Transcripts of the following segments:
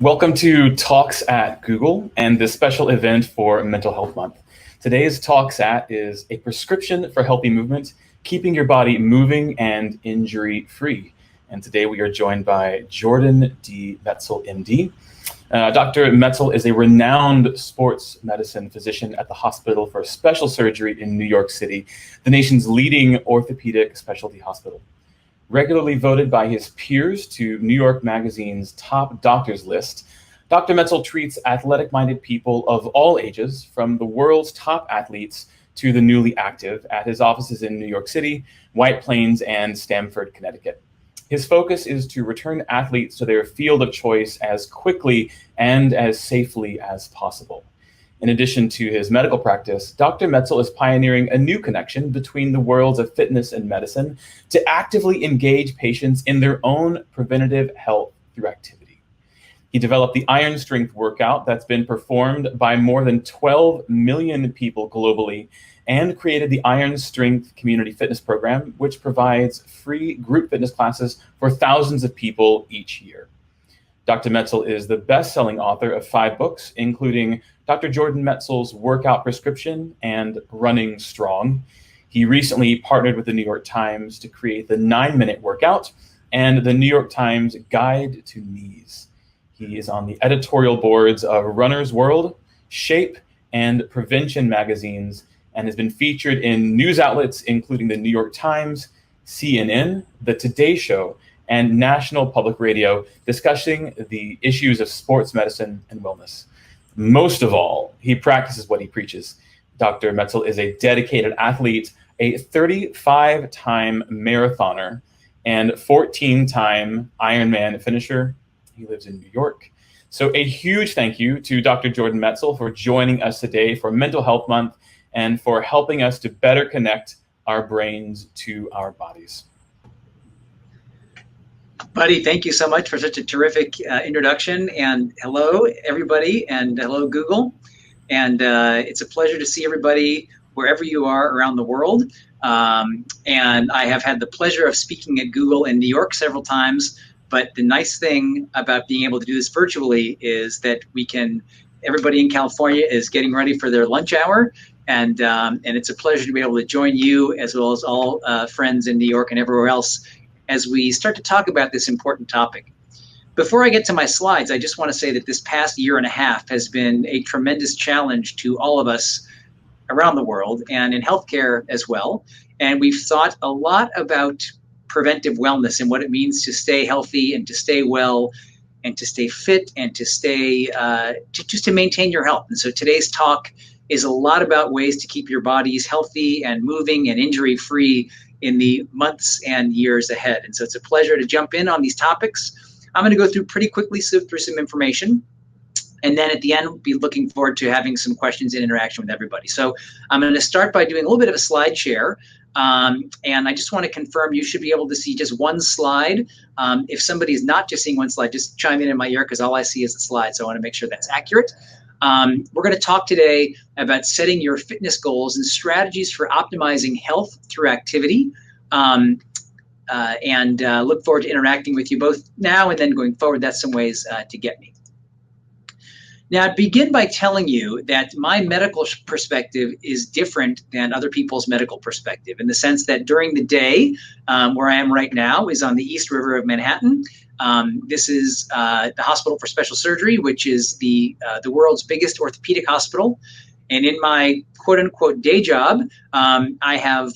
Welcome to Talks at Google and this special event for Mental Health Month. Today's Talks at is a prescription for healthy movement, keeping your body moving and injury-free. And today we are joined by Jordan D. Metzl, MD. Dr. Metzl is a renowned sports medicine physician at the Hospital for Special Surgery in New York City, the nation's leading orthopedic specialty hospital. Regularly voted by his peers to New York Magazine's top doctors list, Dr. Metzl treats athletic-minded people of all ages, from the world's top athletes to the newly active, at his offices in New York City, White Plains, and Stamford, Connecticut. His focus is to return athletes to their field of choice as quickly and as safely as possible. In addition to his medical practice, Dr. Metzl is pioneering a new connection between the worlds of fitness and medicine to actively engage patients in their own preventative health through activity. He developed the IronStrength workout that's been performed by more than 12 million people globally and created the IronStrength Community Fitness Program, which provides free group fitness classes for thousands of people each year. Dr. Metzl is the best-selling author of 5 books, including Dr. Jordan Metzl's Workout Prescription and Running Strong. He recently partnered with the New York Times to create the 9-Minute Workout and the New York Times Guide to Knees. He is on the editorial boards of Runner's World, Shape, and Prevention magazines, and has been featured in news outlets including the New York Times, CNN, The Today Show, and National Public Radio, discussing the issues of sports medicine and wellness. Most of all, he practices what he preaches. Dr. Metzl is a dedicated athlete, a 35-time marathoner, and 14-time Ironman finisher. He lives in New York. So a huge thank you to Dr. Jordan Metzl for joining us today for Mental Health Month and for helping us to better connect our brains to our bodies. Buddy, thank you so much for such a terrific introduction. And hello, everybody, and hello, Google. And it's a pleasure to see everybody wherever you are around the world. And I have had the pleasure of speaking at Google in New York several times. But the nice thing about being able to do this virtually is that everybody in California is getting ready for their lunch hour. And it's a pleasure to be able to join you, as well as all friends in New York and everywhere else, as we start to talk about this important topic. Before I get to my slides, I just want to say that this past year and a half has been a tremendous challenge to all of us around the world and in healthcare as well. And we've thought a lot about preventive wellness and what it means to stay healthy and to stay well and to stay fit and to stay, just to maintain your health. And so today's talk is a lot about ways to keep your bodies healthy and moving and injury-free in the months and years ahead. And so it's a pleasure to jump in on these topics. I'm going to go through pretty quickly, sift through some information, and then at the end, we'll be looking forward to having some questions and interaction with everybody. So I'm going to start by doing a little bit of a slide share. And I just want to confirm you should be able to see just one slide. If somebody is not just seeing one slide, just chime in my ear, because all I see is the slide. So I want to make sure that's accurate. We're going to talk today about setting your fitness goals and strategies for optimizing health through activity, and look forward to interacting with you both now and then going forward. That's some ways to get me. Now, I'd begin by telling you that my medical perspective is different than other people's medical perspective, in the sense that during the day, where I am right now is on the East River of Manhattan. This is the Hospital for Special Surgery, which is the world's biggest orthopedic hospital. And in my quote-unquote day job, I have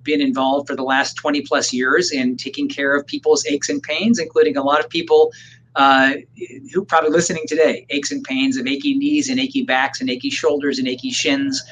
been involved for the last 20 plus years in taking care of people's aches and pains, including a lot of people who probably listening today, aches and pains of achy knees and achy backs and achy shoulders and achy shins,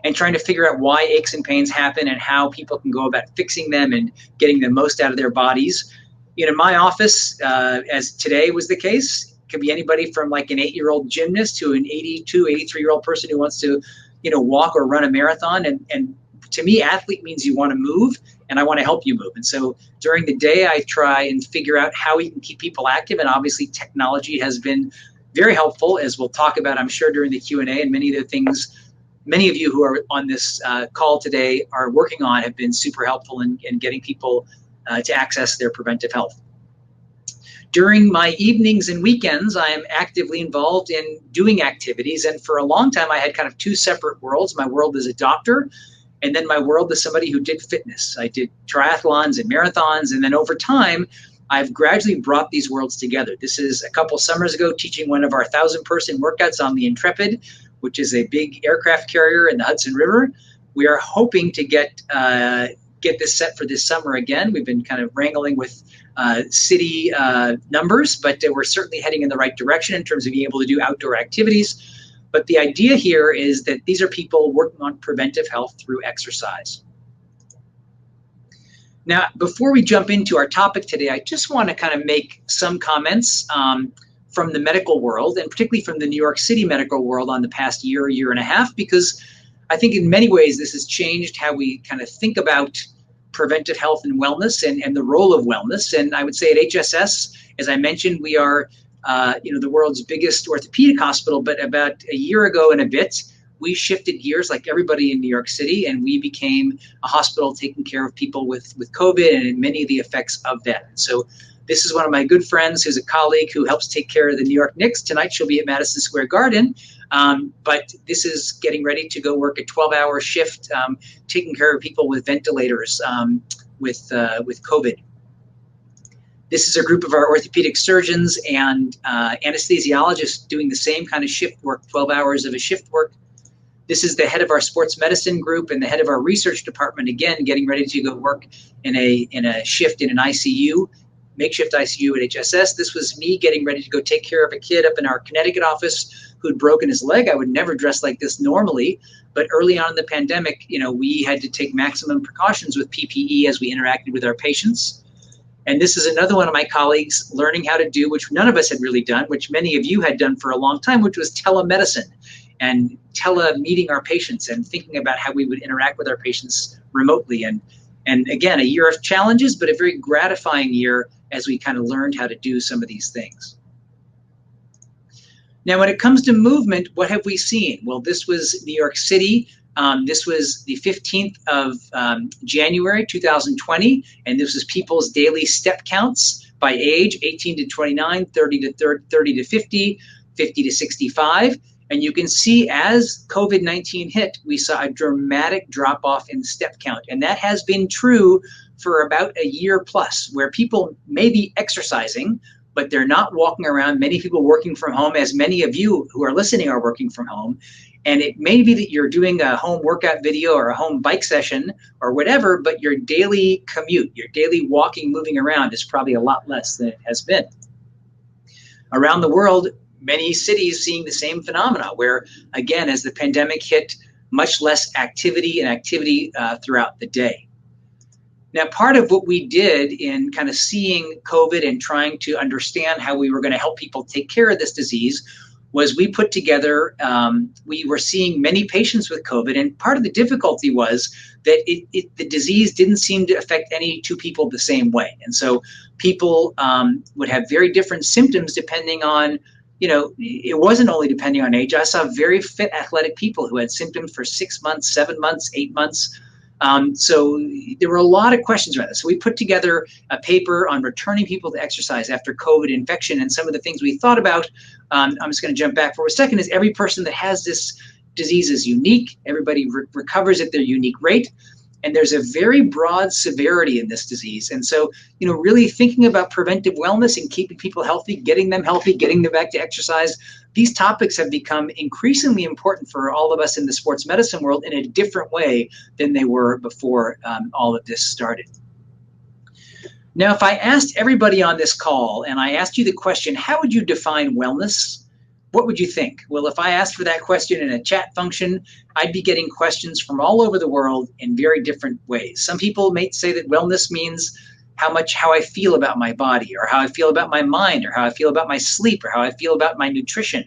and trying to figure out why aches and pains happen and how people can go about fixing them and getting the most out of their bodies. You know, my office, as today was the case, could be anybody from like an 8-year-old gymnast to an 82, 83-year-old person who wants to, walk or run a marathon. And to me, athlete means you want to move, and I want to help you move. And so during the day, I try and figure out how we can keep people active. And obviously, technology has been very helpful, as we'll talk about, I'm sure, during the Q&A. And many of the things many of you who are on this call today are working on have been super helpful in getting people to access their preventive health. During my evenings and weekends, I am actively involved in doing activities. And for a long time, I had kind of two separate worlds. My world as a doctor, and then my world as somebody who did fitness. I did triathlons and marathons. And then over time, I've gradually brought these worlds together. This is a couple summers ago, teaching one of our 1,000-person workouts on the Intrepid, which is a big aircraft carrier in the Hudson River. We are hoping to get this set for this summer again. We've been kind of wrangling with city numbers, but we're certainly heading in the right direction in terms of being able to do outdoor activities. But the idea here is that these are people working on preventive health through exercise. Now, before we jump into our topic today, I just want to kind of make some comments from the medical world, and particularly from the New York City medical world on the past year and a half, because I think in many ways this has changed how we kind of think about preventive health and wellness and the role of wellness. And I would say at HSS, as I mentioned, we are the world's biggest orthopedic hospital, but about a year ago and a bit, we shifted gears like everybody in New York City, and we became a hospital taking care of people with COVID and many of the effects of that. So this is one of my good friends who's a colleague who helps take care of the New York Knicks. Tonight she'll be at Madison Square Garden, but this is getting ready to go work a 12-hour shift taking care of people with ventilators with COVID. This is a group of our orthopedic surgeons and anesthesiologists doing the same kind of shift work, 12 hours of a shift work. This is the head of our sports medicine group and the head of our research department, again, getting ready to go work in a shift in an ICU, makeshift ICU at HSS. This was me getting ready to go take care of a kid up in our Connecticut office who'd broken his leg. I would never dress like this normally, but early on in the pandemic, we had to take maximum precautions with PPE as we interacted with our patients. And this is another one of my colleagues learning how to do, which none of us had really done, which many of you had done for a long time, which was telemedicine and tele-meeting our patients and thinking about how we would interact with our patients remotely. And again, a year of challenges, but a very gratifying year as we kind of learned how to do some of these things. Now, when it comes to movement, what have we seen? Well, this was New York City. This was the 15th of January, 2020, and this was people's daily step counts by age, 18 to 29, 30 to 50, 50 to 65. And you can see as COVID-19 hit, we saw a dramatic drop off in step count. And that has been true for about a year plus, where people may be exercising, but they're not walking around. Many people working from home, as many of you who are listening are working from home. And it may be that you're doing a home workout video or a home bike session or whatever, but your daily commute, your daily walking, moving around is probably a lot less than it has been. Around the world, many cities seeing the same phenomena where, again, as the pandemic hit, much less activity throughout the day. Now, part of what we did in kind of seeing COVID and trying to understand how we were going to help people take care of this disease was we put together, we were seeing many patients with COVID, and part of the difficulty was that the disease didn't seem to affect any two people the same way. And so people would have very different symptoms depending on, it wasn't only depending on age. I saw very fit athletic people who had symptoms for 6 months, 7 months, 8 months. So there were a lot of questions around this. So we put together a paper on returning people to exercise after COVID infection, and some of the things we thought about, I'm just going to jump back for a second, is every person that has this disease is unique. Everybody recovers at their unique rate. And there's a very broad severity in this disease. And so, really thinking about preventive wellness and keeping people healthy, getting them back to exercise, these topics have become increasingly important for all of us in the sports medicine world in a different way than they were before all of this started. Now, if I asked everybody on this call and I asked you the question, how would you define wellness? What would you think? Well, if I asked for that question in a chat function, I'd be getting questions from all over the world in very different ways. Some people may say that wellness means how I feel about my body, or how I feel about my mind, or how I feel about my sleep, or how I feel about my nutrition.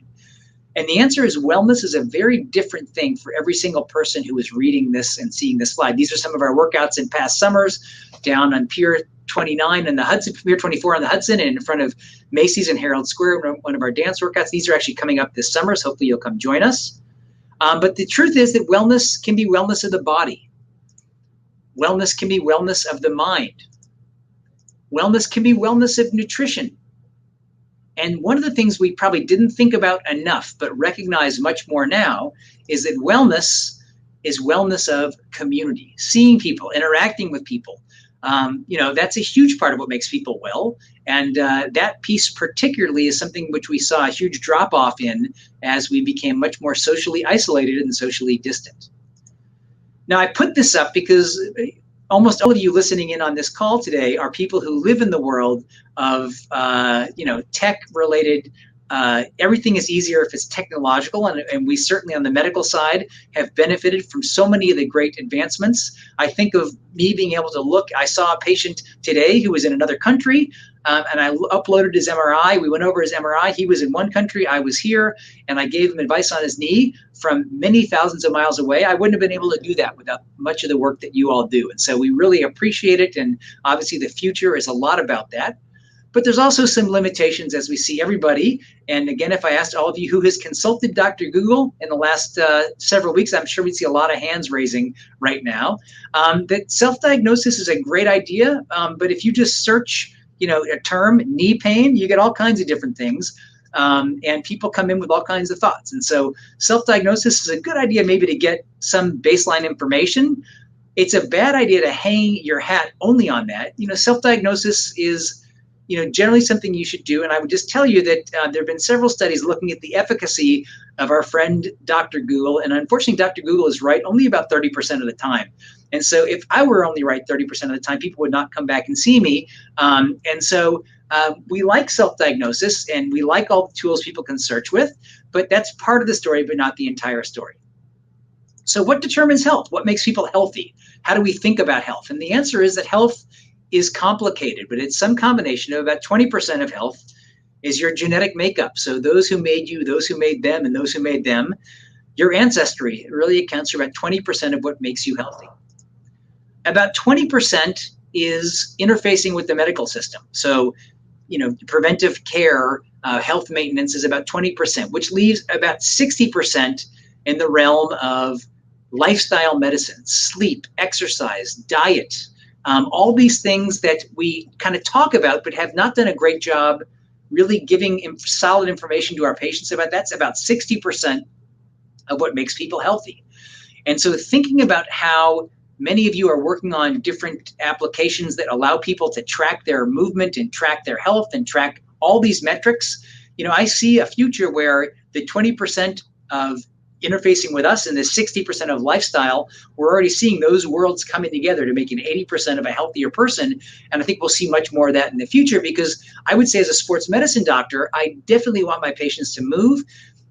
And the answer is wellness is a very different thing for every single person who is reading this and seeing this slide. These are some of our workouts in past summers down on Pier 29 and the Hudson, Pier 24 on the Hudson, and in front of Macy's and Herald Square, one of our dance workouts. These are actually coming up this summer, so hopefully you'll come join us. But the truth is that wellness can be wellness of the body. Wellness can be wellness of the mind. Wellness can be wellness of nutrition. And one of the things we probably didn't think about enough, but recognize much more now, is that wellness is wellness of community, seeing people, interacting with people. That's a huge part of what makes people well. And that piece particularly is something which we saw a huge drop off in as we became much more socially isolated and socially distant. Now, I put this up because almost all of you listening in on this call today are people who live in the world of tech-related. Everything is easier if it's technological, and we certainly on the medical side have benefited from so many of the great advancements. I think of me being able to look. I saw a patient today who was in another country, and I uploaded his MRI. We went over his MRI. He was in one country, I was here, and I gave him advice on his knee from many thousands of miles away. I wouldn't have been able to do that without much of the work that you all do. And so we really appreciate it, and obviously the future is a lot about that. But there's also some limitations as we see everybody. And again, if I asked all of you who has consulted Dr. Google in the last several weeks, I'm sure we'd see a lot of hands raising right now. That self-diagnosis is a great idea, but if you just search, a term, knee pain, you get all kinds of different things. And people come in with all kinds of thoughts. And so self-diagnosis is a good idea maybe to get some baseline information. It's a bad idea to hang your hat only on that. Self-diagnosis is generally something you should do. And I would just tell you that there have been several studies looking at the efficacy of our friend Dr. Google. And unfortunately, Dr. Google is right only about 30% of the time. And so if I were only right 30% of the time, people would not come back and see me. And so we like self-diagnosis, and we like all the tools people can search with, but that's part of the story, but not the entire story. So what determines health? What makes people healthy? How do we think about health? And the answer is that health is complicated, but it's some combination of about 20% of health is your genetic makeup. So those who made you, those who made them, and those who made them, your ancestry really accounts for about 20% of what makes you healthy. About 20% is interfacing with the medical system. So, preventive care, health maintenance is about 20%, which leaves about 60% in the realm of lifestyle medicine, sleep, exercise, diet, all these things that we kind of talk about but have not done a great job really giving solid information to our patients about. That's about 60% of what makes people healthy. And so thinking about how many of you are working on different applications that allow people to track their movement and track their health and track all these metrics, I see a future where the 20% of interfacing with us and the 60% of lifestyle, we're already seeing those worlds coming together to make an 80% of a healthier person. And I think we'll see much more of that in the future, because I would say as a sports medicine doctor, I definitely want my patients to move.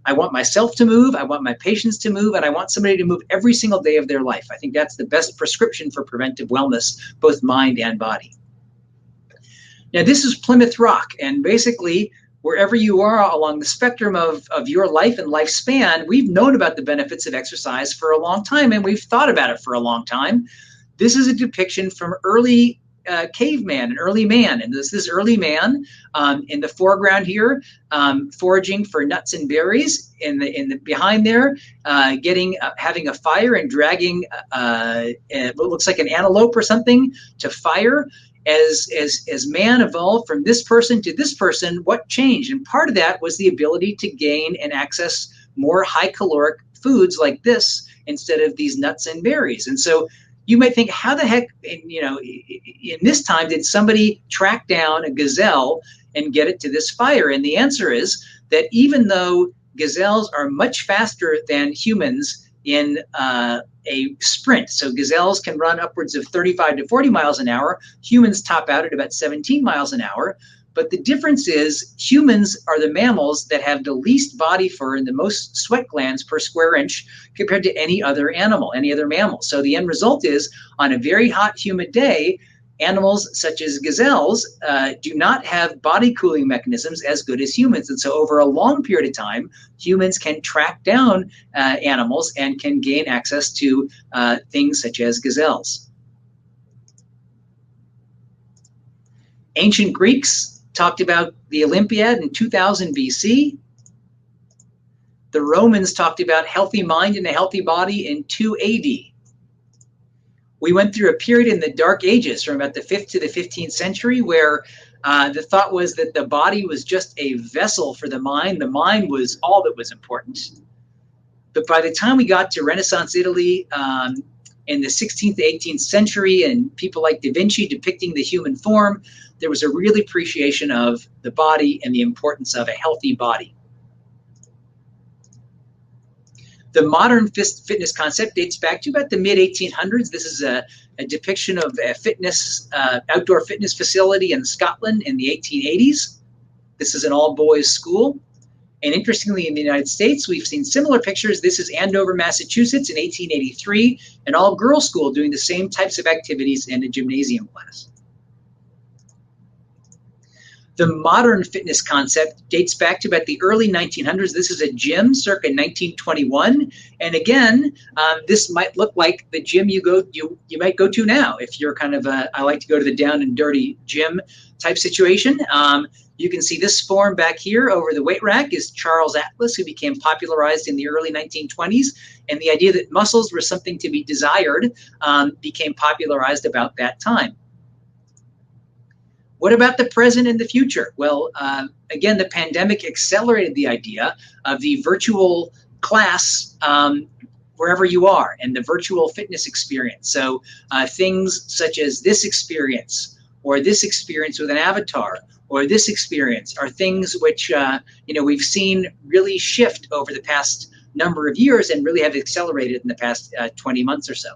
I want myself to move. I want my patients to move, and I want somebody to move every single day of their life. I think that's the best prescription for preventive wellness, both mind and body. Now, this is Plymouth Rock, and basically, wherever you are along the spectrum of your life and lifespan, we've known about the benefits of exercise for a long time, and we've thought about it for a long time. This is a depiction from early caveman, an early man, and this early man in the foreground here, foraging for nuts and berries. In the behind there, having a fire and dragging what looks like an antelope or something to fire. As man evolved from this person to this person, what changed? And part of that was the ability to gain and access more high caloric foods like this instead of these nuts and berries. And so you might think, how the heck, in this time, did somebody track down a gazelle and get it to this fire? And the answer is that even though gazelles are much faster than humans in a sprint, so gazelles can run upwards of 35 to 40 miles an hour, humans top out at about 17 miles an hour. But the difference is humans are the mammals that have the least body fur and the most sweat glands per square inch compared to any other animal, any other mammal. So the end result is, on a very hot, humid day, animals such as gazelles do not have body cooling mechanisms as good as humans. And so over a long period of time, humans can track down animals and can gain access to things such as gazelles. Ancient Greeks talked about the Olympiad in 2000 BC. The Romans talked about healthy mind and a healthy body in 2 AD. We went through a period in the Dark Ages from about the 5th to the 15th century where The thought was that the body was just a vessel for the mind. The mind was all that was important. But by the time we got to Renaissance Italy in the 16th to 18th century, and people like Da Vinci depicting the human form, there was a real appreciation of the body and the importance of a healthy body. The modern fitness concept dates back to about the mid-1800s. This is a depiction of a outdoor fitness facility in Scotland in the 1880s. This is an all-boys school. And interestingly, in the United States, we've seen similar pictures. This is Andover, Massachusetts in 1883, an all-girls school doing the same types of activities in a gymnasium class. The modern fitness concept dates back to about the early 1900s. This is a gym circa 1921. And again, this might look like the gym you might go to now if you're kind of I like to go to the down and dirty gym type situation. You can see this form back here over the weight rack is Charles Atlas, who became popularized in the early 1920s. And the idea that muscles were something to be desired became popularized about that time. What about the present and the future? Well, again, the pandemic accelerated the idea of the virtual class wherever you are and the virtual fitness experience. So things such as this experience or this experience with an avatar or this experience are things which we've seen really shift over the past number of years and really have accelerated in the past 20 months or so.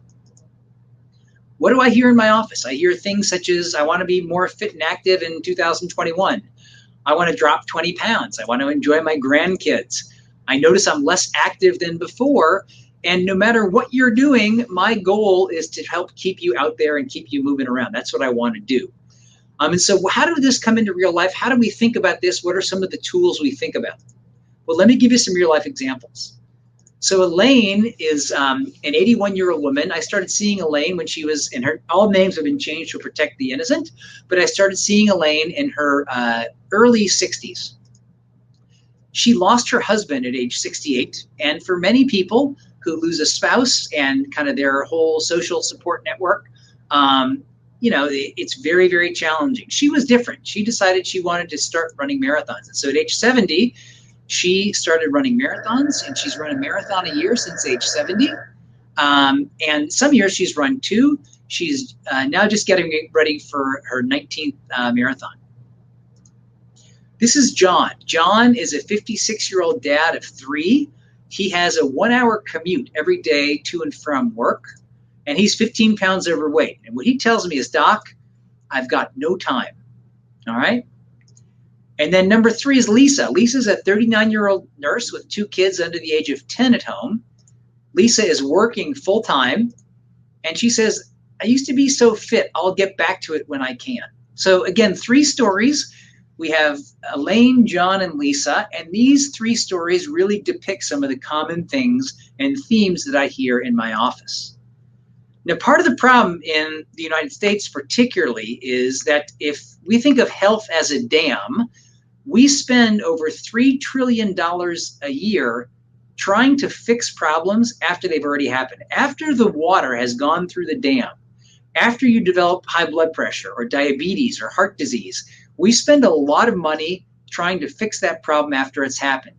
What do I hear in my office? I hear things such as, I want to be more fit and active in 2021. I want to drop 20 pounds. I want to enjoy my grandkids. I notice I'm less active than before. And no matter what you're doing, my goal is to help keep you out there and keep you moving around. That's what I want to do. And so how did this come into real life? How do we think about this? What are some of the tools we think about? Well, let me give you some real life examples. So Elaine is an 81-year-old woman. I started seeing Elaine when she was in her, all names have been changed to protect the innocent, but I started seeing Elaine in her early 60s. She lost her husband at age 68. And for many people who lose a spouse and kind of their whole social support network, it's very, very challenging. She was different. She decided she wanted to start running marathons. And so at age 70, she started running marathons, and she's run a marathon a year since age 70. And some years she's run 2. She's now just getting ready for her 19th marathon. This is John. John is a 56-year-old dad of 3. He has a 1-hour commute every day to and from work, and he's 15 pounds overweight. And what he tells me is, Doc, I've got no time. All right? And then number 3 is Lisa. Lisa's a 39-year-old nurse with 2 kids under the age of 10 at home. Lisa is working full-time, and she says, I used to be so fit. I'll get back to it when I can. So again, 3 stories. We have Elaine, John, and Lisa, and these 3 stories really depict some of the common things and themes that I hear in my office. Now, part of the problem in the United States particularly is that if we think of health as a dam, we spend over $3 trillion a year trying to fix problems after they've already happened. After the water has gone through the dam, after you develop high blood pressure or diabetes or heart disease, we spend a lot of money trying to fix that problem after it's happened.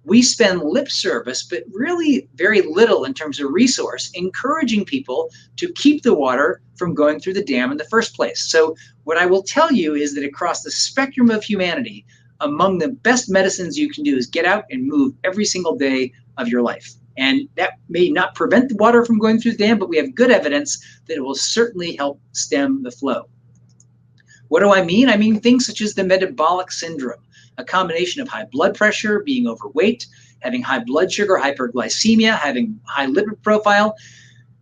We spend lip service, but really very little in terms of resource, encouraging people to keep the water from going through the dam in the first place. So what I will tell you is that across the spectrum of humanity, among the best medicines you can do is get out and move every single day of your life. And that may not prevent the water from going through the dam, but we have good evidence that it will certainly help stem the flow. What do I mean? I mean things such as the metabolic syndrome, a combination of high blood pressure, being overweight, having high blood sugar, hyperglycemia, having high lipid profile.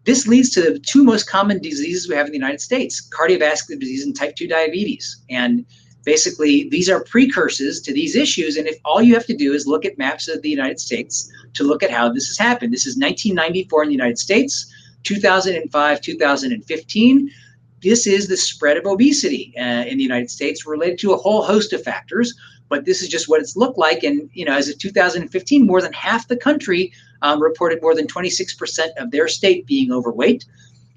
This leads to the 2 most common diseases we have in the United States, cardiovascular disease and type 2 diabetes. And basically, these are precursors to these issues. And if all you have to do is look at maps of the United States to look at how this has happened. This is 1994 in the United States, 2005, 2015. This is the spread of obesity in the United States related to a whole host of factors. But this is just what it's looked like. And, as of 2015, more than half the country reported more than 26% of their state being overweight.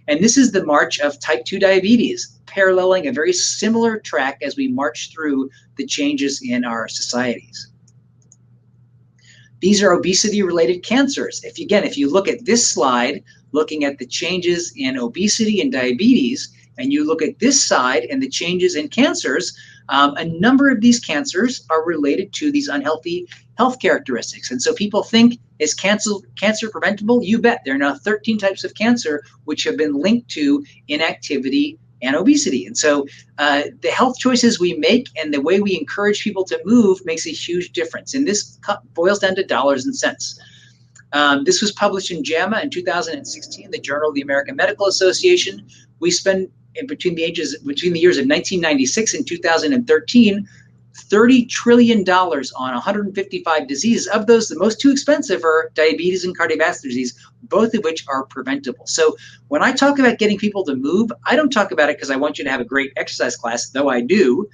And this is the march of type 2 diabetes. paralleling a very similar track as we march through the changes in our societies. These are obesity-related cancers. If you look at this slide, looking at the changes in obesity and diabetes, and you look at this side and the changes in cancers, a number of these cancers are related to these unhealthy health characteristics. And so people think, is cancer preventable? You bet. There are now 13 types of cancer which have been linked to inactivity and obesity. And so the health choices we make and the way we encourage people to move makes a huge difference. And this boils down to dollars and cents. This was published in JAMA in 2016, the Journal of the American Medical Association. We spend between the years of 1996 and 2013, $30 trillion on 155 diseases. Of those, the most too expensive are diabetes and cardiovascular disease, both of which are preventable. So when I talk about getting people to move, I don't talk about it because I want you to have a great exercise class, though I do.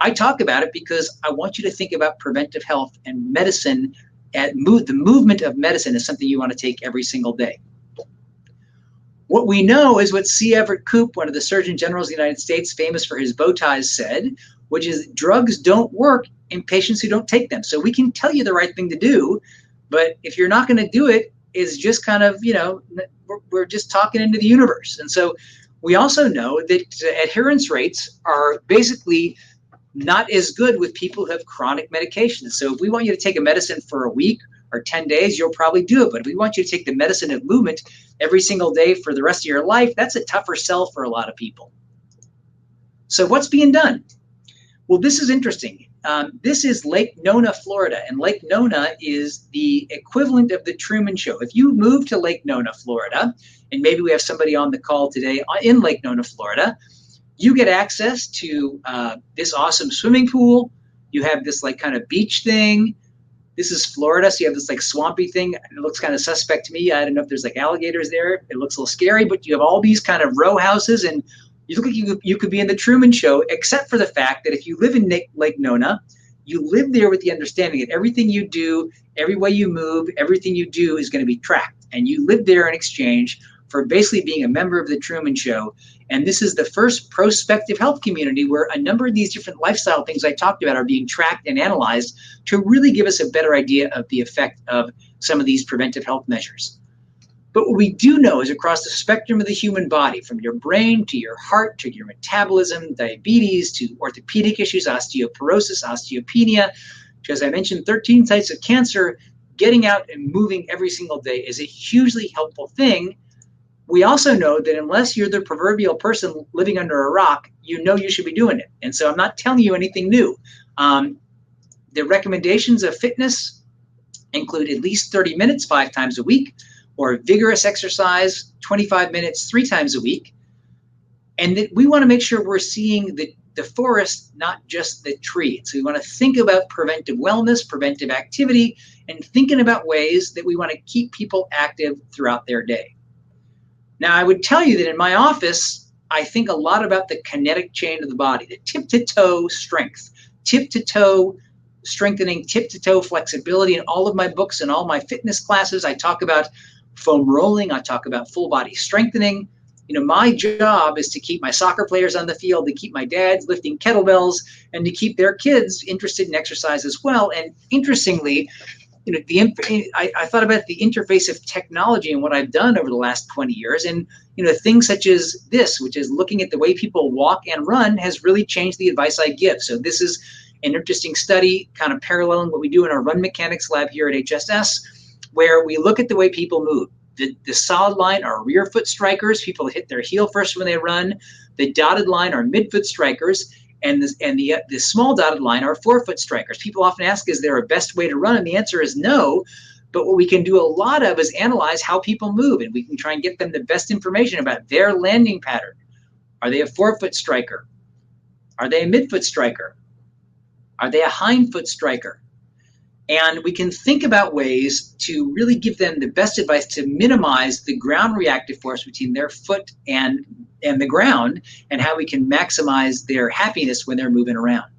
I talk about it because I want you to think about preventive health and medicine. The movement of medicine is something you want to take every single day. What we know is what C. Everett Koop, one of the Surgeon Generals of the United States, famous for his bow ties, said, which is drugs don't work in patients who don't take them. So we can tell you the right thing to do, but if you're not going to do it, it's just kind of, we're just talking into the universe. And so we also know that adherence rates are basically not as good with people who have chronic medications. So if we want you to take a medicine for a week or 10 days, you'll probably do it. But if we want you to take the medicine of movement every single day for the rest of your life, that's a tougher sell for a lot of people. So what's being done? Well, this is interesting. This is Lake Nona, Florida, and Lake Nona is the equivalent of the Truman Show. If you move to Lake Nona, Florida, and maybe we have somebody on the call today in Lake Nona, Florida, you get access to this awesome swimming pool. You have this like kind of beach thing. This is Florida, so you have this like swampy thing. It looks kind of suspect to me. I don't know if there's like alligators there. It looks a little scary, but you have all these kind of row houses, and you look like you could be in the Truman Show, except for the fact that if you live in Lake Nona, you live there with the understanding that everything you do, every way you move, everything you do is going to be tracked. And you live there in exchange for basically being a member of the Truman Show. And this is the first prospective health community where a number of these different lifestyle things I talked about are being tracked and analyzed to really give us a better idea of the effect of some of these preventive health measures. But what we do know is across the spectrum of the human body, from your brain to your heart to your metabolism, diabetes to orthopedic issues, osteoporosis, osteopenia, to, as I mentioned, 13 types of cancer, getting out and moving every single day is a hugely helpful thing. We also know that unless you're the proverbial person living under a rock, you know you should be doing it. And so I'm not telling you anything new. The recommendations of fitness include at least 30 minutes 5 times a week, or vigorous exercise 25 minutes 3 times a week. And that we want to make sure we're seeing the forest, not just the tree. So we want to think about preventive wellness, preventive activity, and thinking about ways that we want to keep people active throughout their day. Now, I would tell you that in my office, I think a lot about the kinetic chain of the body, the tip-to-toe strength, tip-to-toe strengthening, tip-to-toe flexibility. In all of my books and all my fitness classes, I talk about foam rolling. I talk about full body strengthening. My job is to keep my soccer players on the field, to keep my dads lifting kettlebells, and to keep their kids interested in exercise as well. And interestingly, I thought about the interface of technology and what I've done over the last 20 years. And, things such as this, which is looking at the way people walk and run, has really changed the advice I give. So this is an interesting study kind of paralleling what we do in our run mechanics lab here at HSS, where we look at the way people move. The solid line are rear foot strikers, people hit their heel first when they run. The dotted line are midfoot strikers. And the small dotted line are forefoot strikers. People often ask, is there a best way to run? And the answer is no. But what we can do a lot of is analyze how people move, and we can try and get them the best information about their landing pattern. Are they a forefoot striker? Are they a midfoot striker? Are they a hindfoot striker? And we can think about ways to really give them the best advice to minimize the ground reactive force between their foot and the ground, and how we can maximize their happiness when they're moving around.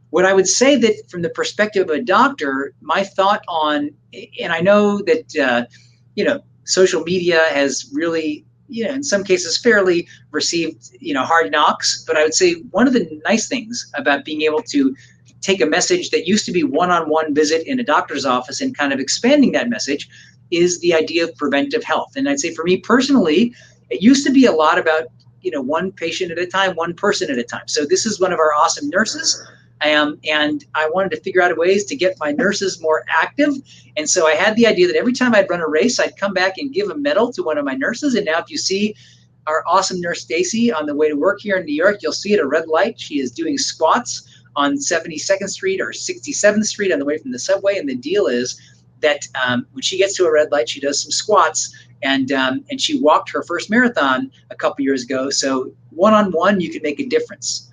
What I would say that from the perspective of a doctor, my thought on, and I know that, social media has really in some cases fairly received, hard knocks. But I would say one of the nice things about being able to take a message that used to be one-on-one visit in a doctor's office and kind of expanding that message is the idea of preventive health. And I'd say for me personally, it used to be a lot about, one patient at a time, one person at a time. So this is one of our awesome nurses. And I wanted to figure out ways to get my nurses more active. And so I had the idea that every time I'd run a race, I'd come back and give a medal to one of my nurses. And now if you see our awesome nurse, Stacy, on the way to work here in New York, you'll see at a red light, she is doing squats on 72nd Street or 67th Street on the way from the subway. And the deal is that when she gets to a red light, she does some squats. And she walked her first marathon a couple years ago. So one-on-one, you can make a difference.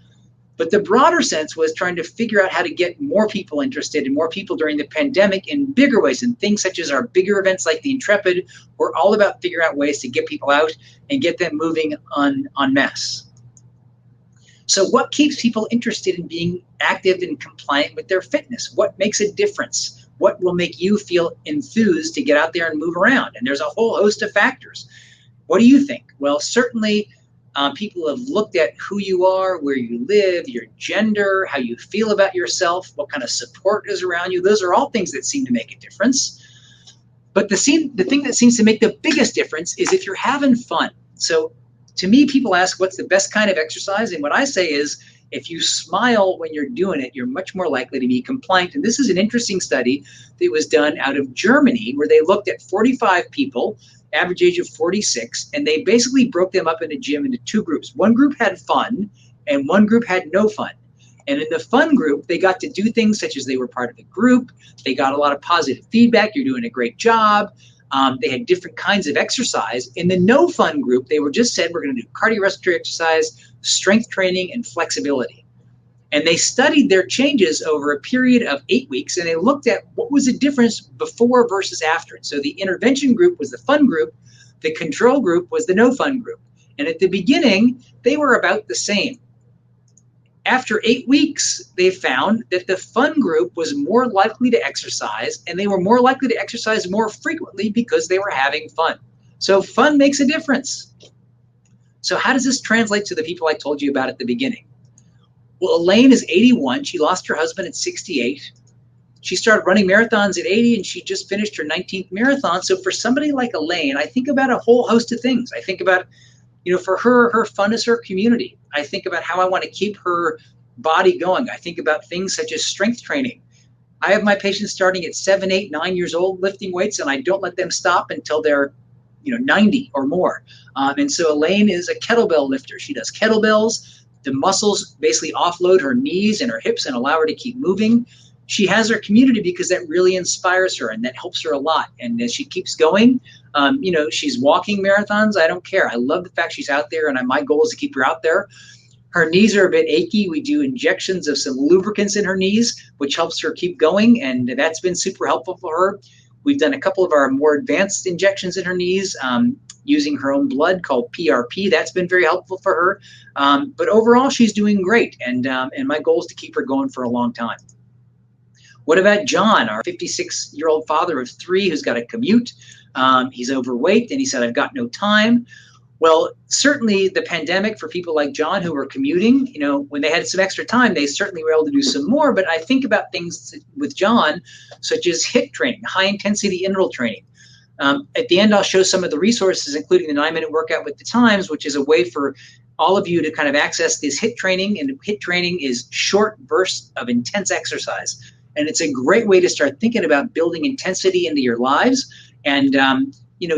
But the broader sense was trying to figure out how to get more people interested and more people during the pandemic in bigger ways. And things such as our bigger events like the Intrepid were all about figuring out ways to get people out and get them moving en masse. So what keeps people interested in being active and compliant with their fitness? What makes a difference? What will make you feel enthused to get out there and move around? And there's a whole host of factors. What do you think? Well, certainly people have looked at who you are, where you live, your gender, how you feel about yourself, what kind of support is around you. Those are all things that seem to make a difference. But the thing that seems to make the biggest difference is if you're having fun. So to me, people ask, what's the best kind of exercise? And what I say is, if you smile when you're doing it, you're much more likely to be compliant. And this is an interesting study that was done out of Germany, where they looked at 45 people, average age of 46, and they basically broke them up in a gym into two groups. One group had fun, and one group had no fun. And in the fun group, they got to do things such as they were part of the group. They got a lot of positive feedback. You're doing a great job. They had different kinds of exercise. In the no fun group, they were just said, we're going to do cardiorespiratory exercise, strength training, and flexibility. And they studied their changes over a period of 8 weeks, and they looked at what was the difference before versus after. So the intervention group was the fun group. The control group was the no fun group. And at the beginning, they were about the same. After 8 weeks, they found that the fun group was more likely to exercise, and they were more likely to exercise more frequently because they were having fun. So fun makes a difference. So how does this translate to the people I told you about at the beginning? Well, Elaine is 81. She lost her husband at 68. She started running marathons at 80, and she just finished her 19th marathon. So for somebody like Elaine, I think about a whole host of things. I think about, for her fun is her community. I think about how I want to keep her body going. I think about things such as strength training. I have my patients starting at 7, 8, 9 years old lifting weights, and I don't let them stop until they're 90 or more. And so Elaine is a kettlebell lifter. She does kettlebells. The muscles basically offload her knees and her hips and allow her to keep moving. She has her community because that really inspires her and that helps her a lot. And as she keeps going, she's walking marathons. I don't care. I love the fact she's out there, and my goal is to keep her out there. Her knees are a bit achy. We do injections of some lubricants in her knees, which helps her keep going, and that's been super helpful for her. We've done a couple of our more advanced injections in her knees using her own blood called PRP. That's been very helpful for her. But overall, she's doing great, and my goal is to keep her going for a long time. What about John, our 56-year-old father of 3 who's got a commute? He's overweight, and he said, I've got no time. Well, certainly the pandemic for people like John who were commuting, when they had some extra time, they certainly were able to do some more. But I think about things with John, such as HIIT training, high-intensity interval training. At the end, I'll show some of the resources, including the 9-minute workout with the times, which is a way for all of you to kind of access this HIIT training. And HIIT training is short bursts of intense exercise. And it's a great way to start thinking about building intensity into your lives. And,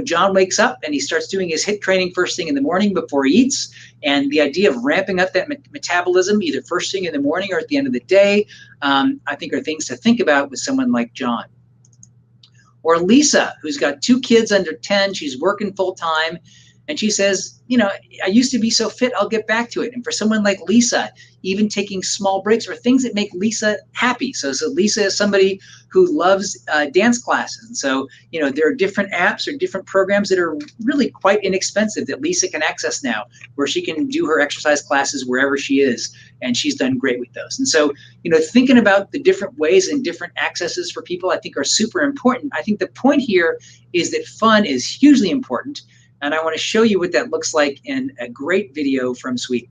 John wakes up and he starts doing his HIIT training first thing in the morning before he eats. And the idea of ramping up that metabolism either first thing in the morning or at the end of the day, I think are things to think about with someone like John. Or Lisa, who's got 2 kids under 10. She's working full time. And she says, I used to be so fit, I'll get back to it. And for someone like Lisa, even taking small breaks are things that make Lisa happy. So Lisa is somebody who loves dance classes. And so, there are different apps or different programs that are really quite inexpensive that Lisa can access now, where she can do her exercise classes wherever she is. And she's done great with those. And so, thinking about the different ways and different accesses for people, I think are super important. I think the point here is that fun is hugely important. And I want to show you what that looks like in a great video from Sweden.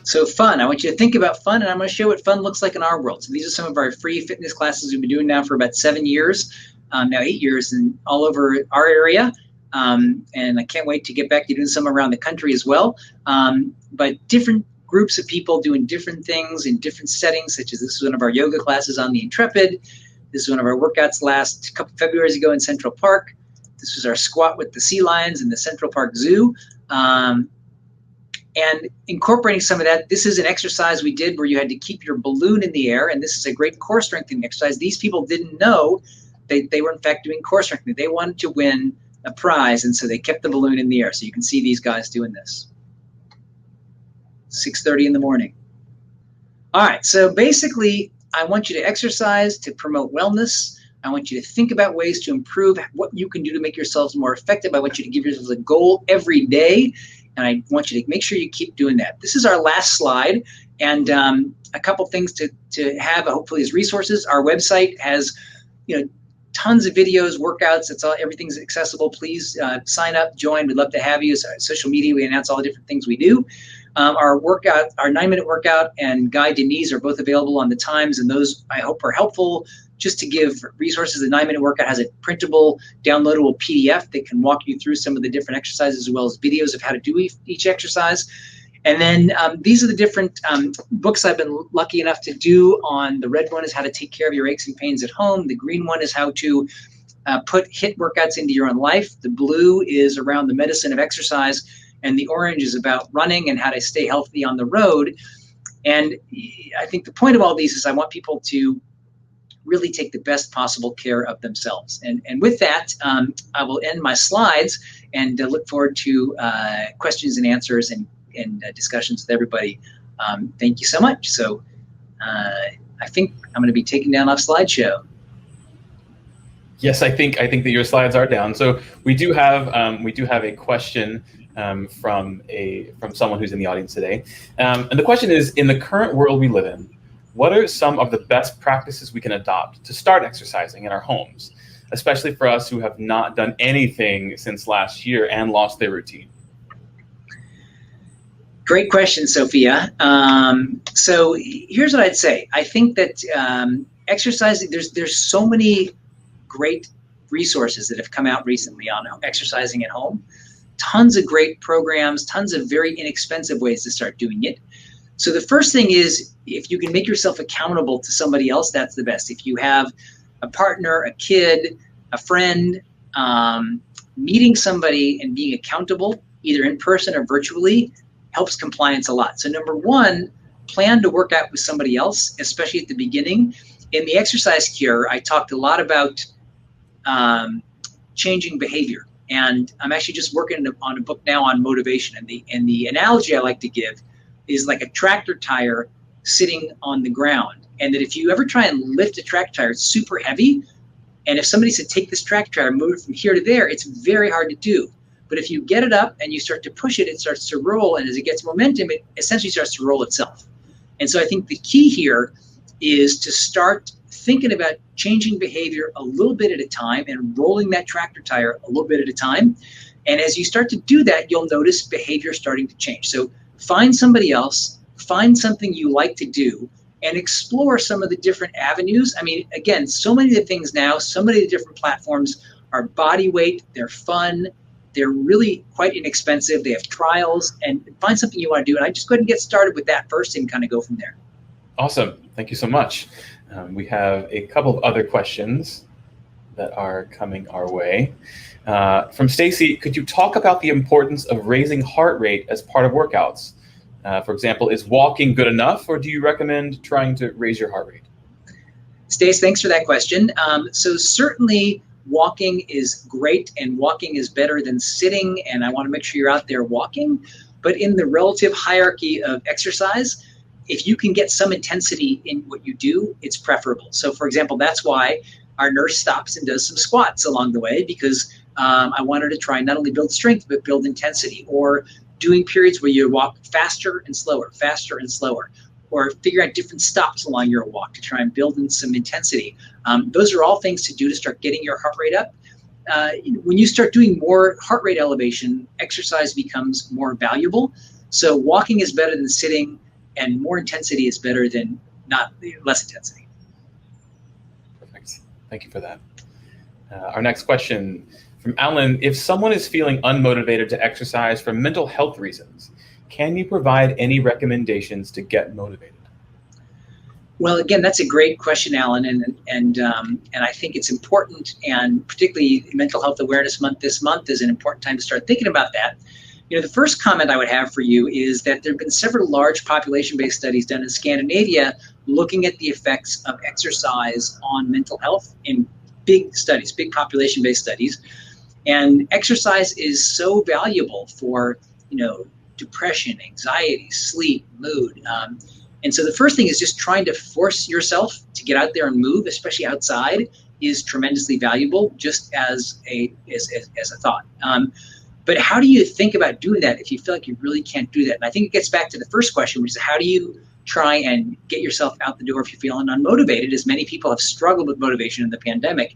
So fun, I want you to think about fun, and I'm going to show what fun looks like in our world. So these are some of our free fitness classes we've been doing now for about 7 years, now 8 years, and all over our area. And I can't wait to get back to doing some around the country as well. But different groups of people doing different things in different settings, such as this is one of our yoga classes on the Intrepid. This is one of our workouts last couple Februarys ago in Central Park. This was our squat with the sea lions in the Central Park Zoo. And incorporating some of that, this is an exercise we did where you had to keep your balloon in the air, and this is a great core strengthening exercise. These people didn't know they were in fact doing core strengthening. They wanted to win a prize, and so they kept the balloon in the air. So you can see these guys doing this. 6:30 in the morning. All right, so basically, I want you to exercise to promote wellness. I want you to think about ways to improve what you can do to make yourselves more effective. I want you to give yourselves a goal every day, and I want you to make sure you keep doing that. This is our last slide, and a couple things to have hopefully as resources. Our website has, tons of videos, workouts. It's all, everything's accessible. Please sign up, join. We'd love to have you. So social media, we announce all the different things we do. Our workout, our 9-minute workout and guide to knees are both available on the Times, and those I hope are helpful. Just to give resources, the 9-minute workout has a printable, downloadable PDF that can walk you through some of the different exercises as well as videos of how to do each exercise. And then these are the different books I've been lucky enough to do on. The red one is how to take care of your aches and pains at home. The green one is how to put HIIT workouts into your own life. The blue is around the medicine of exercise. And the orange is about running and how to stay healthy on the road. And I think the point of all these is I want people to really take the best possible care of themselves. And with that, I will end my slides and look forward to questions and answers and discussions with everybody. Thank you so much. So I think I'm going to be taking down off slideshow. Yes, I think that your slides are down. So we do have a question from someone who's in the audience today, and the question is: in the current world we live in, what are some of the best practices we can adopt to start exercising in our homes, especially for us who have not done anything since last year and lost their routine? Great question, Sophia. So here's what I'd say. I think that exercising, there's so many great resources that have come out recently on exercising at home. Tons of great programs, tons of very inexpensive ways to start doing it. So the first thing is, if you can make yourself accountable to somebody else, that's the best. If you have a partner, a kid, a friend, meeting somebody and being accountable, either in person or virtually, helps compliance a lot. So number one, plan to work out with somebody else, especially at the beginning. In the exercise cure, I talked a lot about changing behavior. And I'm actually just working on a book now on motivation. And the analogy I like to give is like a tractor tire sitting on the ground. And that if you ever try and lift a tractor tire, it's super heavy. And if somebody said, take this tractor tire and move it from here to there, it's very hard to do. But if you get it up and you start to push it, it starts to roll. And as it gets momentum, it essentially starts to roll itself. And so I think the key here is to start thinking about changing behavior a little bit at a time and rolling that tractor tire a little bit at a time. And as you start to do that, you'll notice behavior starting to change. So find somebody else, find something you like to do, and explore some of the different avenues. I mean, again, so many of the things now, so many of the different platforms are body weight, they're fun, they're really quite inexpensive, they have trials, and find something you want to do. And I just go ahead and get started with that first and kind of go from there. Awesome. Thank you so much. We have a couple of other questions that are coming our way. From Stacy, could you talk about the importance of raising heart rate as part of workouts? For example, is walking good enough, or do you recommend trying to raise your heart rate? Stace, thanks for that question. So certainly walking is great, and walking is better than sitting, and I want to make sure you're out there walking. But in the relative hierarchy of exercise, if you can get some intensity in what you do, it's preferable. So for example, that's why our nurse stops and does some squats along the way, because I want her to try not only build strength, but build intensity, or doing periods where you walk faster and slower, or figure out different stops along your walk to try and build in some intensity. Those are all things to do to start getting your heart rate up. When you start doing more heart rate elevation, exercise becomes more valuable. So walking is better than sitting, and more intensity is better than less intensity. Perfect. Thank you for that. Our next question from Alan: if someone is feeling unmotivated to exercise for mental health reasons, can you provide any recommendations to get motivated? Well, again, that's a great question, Alan, and I think it's important, and particularly Mental Health Awareness Month this month is an important time to start thinking about that. You know, the first comment I would have for you is that there have been several large population-based studies done in Scandinavia looking at the effects of exercise on mental health in big studies, big population-based studies. And exercise is so valuable for, depression, anxiety, sleep, mood. And so the first thing is just trying to force yourself to get out there and move, especially outside, is tremendously valuable, just as a thought. But how do you think about doing that if you feel like you really can't do that? And I think it gets back to the first question, which is how do you try and get yourself out the door if you're feeling unmotivated, as many people have struggled with motivation in the pandemic.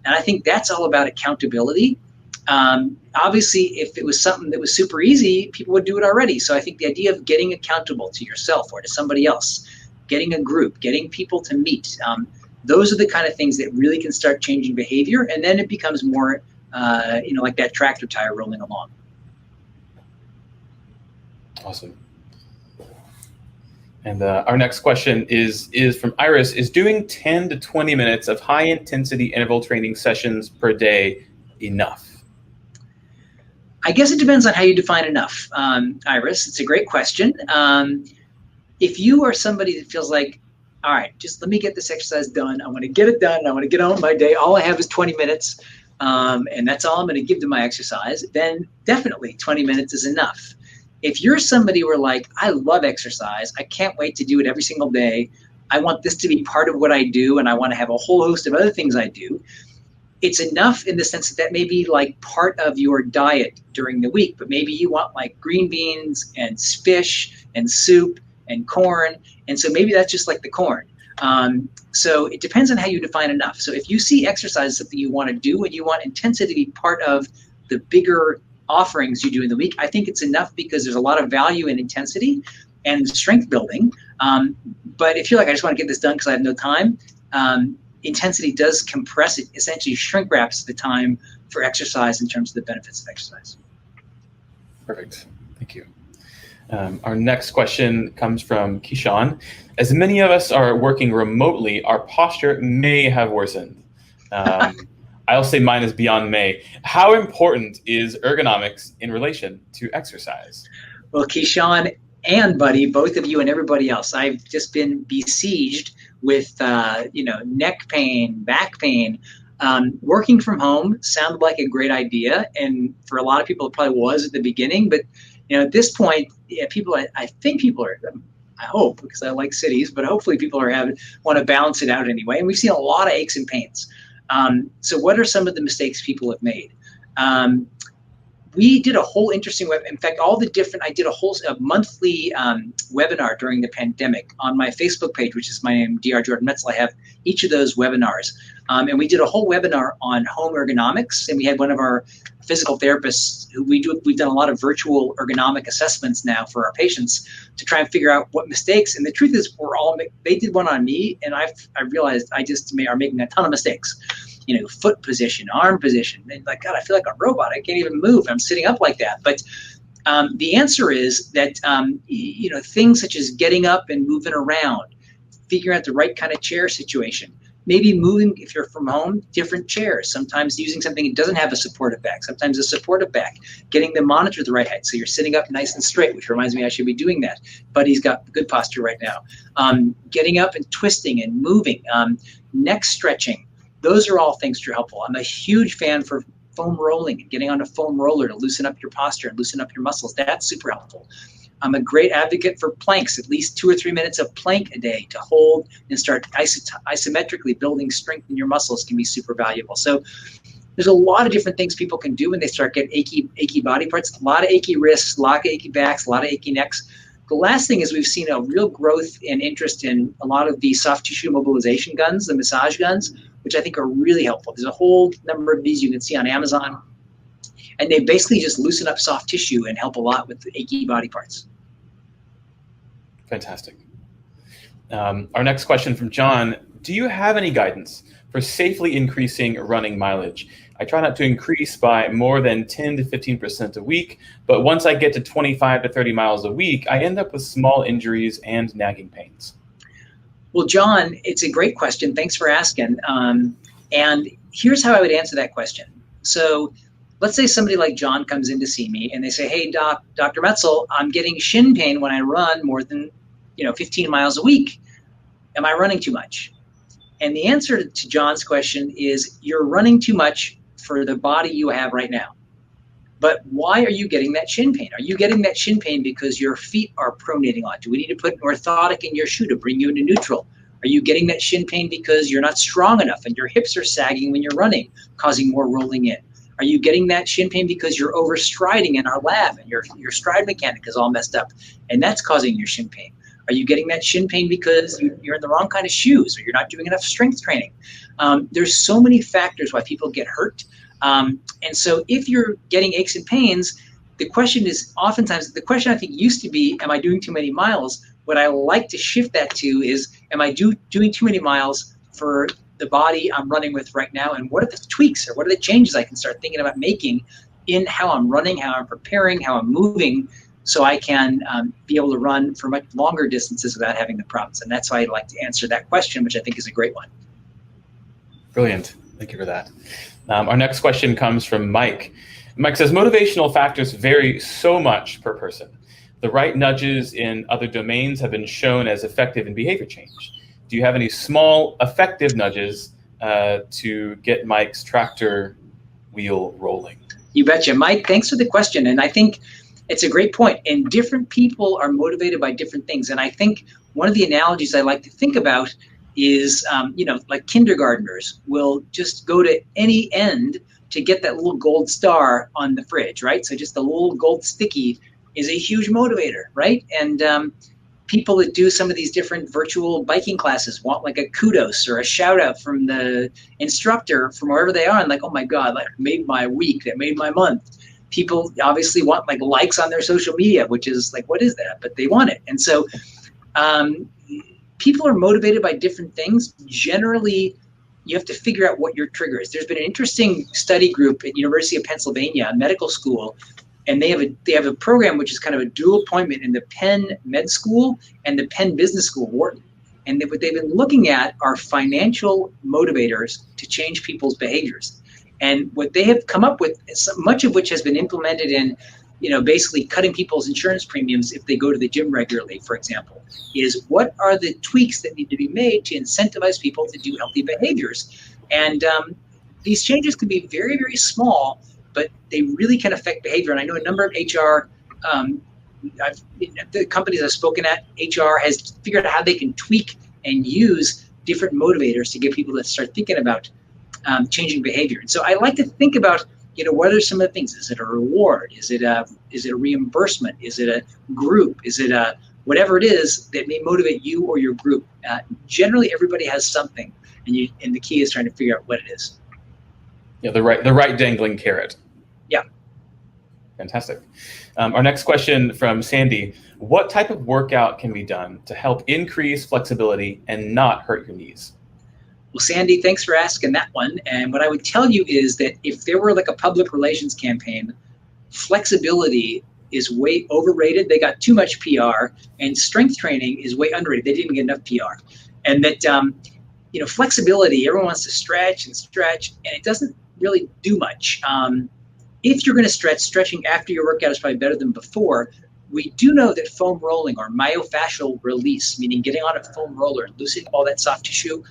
And I think that's all about accountability. Obviously, if it was something that was super easy, people would do it already. So I think the idea of getting accountable to yourself or to somebody else, getting a group, getting people to meet, those are the kind of things that really can start changing behavior. And then it becomes more, like that tractor tire rolling along. Awesome. And our next question is from Iris: is doing 10 to 20 minutes of high intensity interval training sessions per day enough? I guess it depends on how you define enough, Iris. It's a great question. If you are somebody that feels like, all right, just let me get this exercise done. I want to get it done. I want to get on with my day. All I have is 20 minutes, and that's all I'm going to give to my exercise, then definitely 20 minutes is enough. If you're somebody who are like, I love exercise, I can't wait to do it every single day, I want this to be part of what I do, and I want to have a whole host of other things I do, it's enough in the sense that may be like part of your diet during the week, but maybe you want like green beans and fish and soup and corn. And so maybe that's just like the corn. So it depends on how you define enough. So if you see exercise as something you want to do and you want intensity to be part of the bigger offerings you do in the week, I think it's enough because there's a lot of value in intensity and strength building. But if you're like, I just want to get this done because I have no time, intensity does compress it, essentially shrink wraps the time for exercise in terms of the benefits of exercise. Perfect. Thank you. Our next question comes from Kishan. As many of us are working remotely, our posture may have worsened. I'll say mine is beyond may. How important is ergonomics in relation to exercise? Well, Kishan and Buddy, both of you and everybody else, I've just been besieged with neck pain, back pain. Working from home sounded like a great idea, and for a lot of people, it probably was at the beginning. But at this point, yeah, I think people are. I hope, because I like cities, but hopefully people want to balance it out anyway. And we've seen a lot of aches and pains. So what are some of the mistakes people have made? We did a whole interesting in fact, I did a monthly webinar during the pandemic on my Facebook page, which is my name, Dr. Jordan Metzl. I have each of those webinars. And we did a whole webinar on home ergonomics. And we had one of our physical therapists we've done a lot of virtual ergonomic assessments now for our patients to try and figure out what mistakes. And the truth is they did one on me, and I realized I just are making a ton of mistakes. Foot position, arm position. And like, God, I feel like a robot. I can't even move. I'm sitting up like that. But the answer is that, things such as getting up and moving around, figuring out the right kind of chair situation, maybe moving, if you're from home, different chairs, sometimes using something that doesn't have a supportive back, sometimes a supportive back, getting the monitor the right height. So you're sitting up nice and straight, which reminds me I should be doing that. But he's got good posture right now. Getting up and twisting and moving, neck stretching. Those are all things that are helpful. I'm a huge fan for foam rolling and getting on a foam roller to loosen up your posture and loosen up your muscles. That's super helpful. I'm a great advocate for planks, at least 2 or 3 minutes of plank a day to hold and start isometrically building strength in your muscles can be super valuable. So there's a lot of different things people can do when they start getting achy body parts, a lot of achy wrists, a lot of achy backs, a lot of achy necks. The last thing is we've seen a real growth and interest in a lot of the soft tissue mobilization guns, the massage guns, which I think are really helpful. There's a whole number of these you can see on Amazon, and they basically just loosen up soft tissue and help a lot with the achy body parts. Fantastic. Our next question from John, do you have any guidance for safely increasing running mileage? I try not to increase by more than 10 to 15% a week, but once I get to 25 to 30 miles a week, I end up with small injuries and nagging pains. Well, John, it's a great question. Thanks for asking. And here's how I would answer that question. So let's say somebody like John comes in to see me and they say, hey, Dr. Metzl, I'm getting shin pain when I run more than 15 miles a week. Am I running too much? And the answer to John's question is you're running too much for the body you have right now. But why are you getting that shin pain? Are you getting that shin pain because your feet are pronating on? Do we need to put an orthotic in your shoe to bring you into neutral? Are you getting that shin pain because you're not strong enough and your hips are sagging when you're running, causing more rolling in? Are you getting that shin pain because you're overstriding in our lab and your stride mechanic is all messed up and that's causing your shin pain? Are you getting that shin pain because you're in the wrong kind of shoes or you're not doing enough strength training? There's so many factors why people get hurt. And so if you're getting aches and pains, the question I think used to be, am I doing too many miles? What I like to shift that to is, am I doing too many miles for the body I'm running with right now? And what are the tweaks or what are the changes I can start thinking about making in how I'm running, how I'm preparing, how I'm moving, so I can be able to run for much longer distances without having the problems. And that's why I'd like to answer that question, which I think is a great one. Brilliant. Thank you for that. Our next question comes from Mike. Mike says, motivational factors vary so much per person. The right nudges in other domains have been shown as effective in behavior change. Do you have any small effective nudges to get Mike's tractor wheel rolling? You betcha. Mike, thanks for the question. And I think it's a great point. And different people are motivated by different things. And I think one of the analogies I like to think about is, like kindergartners will just go to any end to get that little gold star on the fridge, right? So just a little gold sticky is a huge motivator, right? And people that do some of these different virtual biking classes want like a kudos or a shout out from the instructor from wherever they are. And like, oh my God, that made my week, that made my month. People obviously want like likes on their social media, which is like, what is that? But they want it. And so people are motivated by different things. Generally, you have to figure out what your trigger is. There's been an interesting study group at University of Pennsylvania, a medical school, and they have a program which is kind of a dual appointment in the Penn Med School and the Penn Business School, Wharton. And what they've been looking at are financial motivators to change people's behaviors. And what they have come up with, much of which has been implemented in, basically cutting people's insurance premiums if they go to the gym regularly, for example, is what are the tweaks that need to be made to incentivize people to do healthy behaviors? And these changes can be very, very small, but they really can affect behavior. And I know a number of HR, the companies I've spoken at, HR has figured out how they can tweak and use different motivators to get people to start thinking about changing behavior. And so I like to think about, what are some of the things? Is it a reward? Is it a reimbursement? Is it a group? Is it a whatever it is that may motivate you or your group? Generally, everybody has something, and the key is trying to figure out what it is. Yeah, the right dangling carrot. Yeah. Fantastic. Our next question from Sandy: what type of workout can be done to help increase flexibility and not hurt your knees? Well, Sandy, thanks for asking that one. And what I would tell you is that if there were like a public relations campaign, flexibility is way overrated. They got too much PR, and strength training is way underrated. They didn't get enough PR. And that, flexibility, everyone wants to stretch, and it doesn't really do much. If you're going to stretch, stretching after your workout is probably better than before. We do know that foam rolling or myofascial release, meaning getting on a foam roller and loosening all that soft tissue,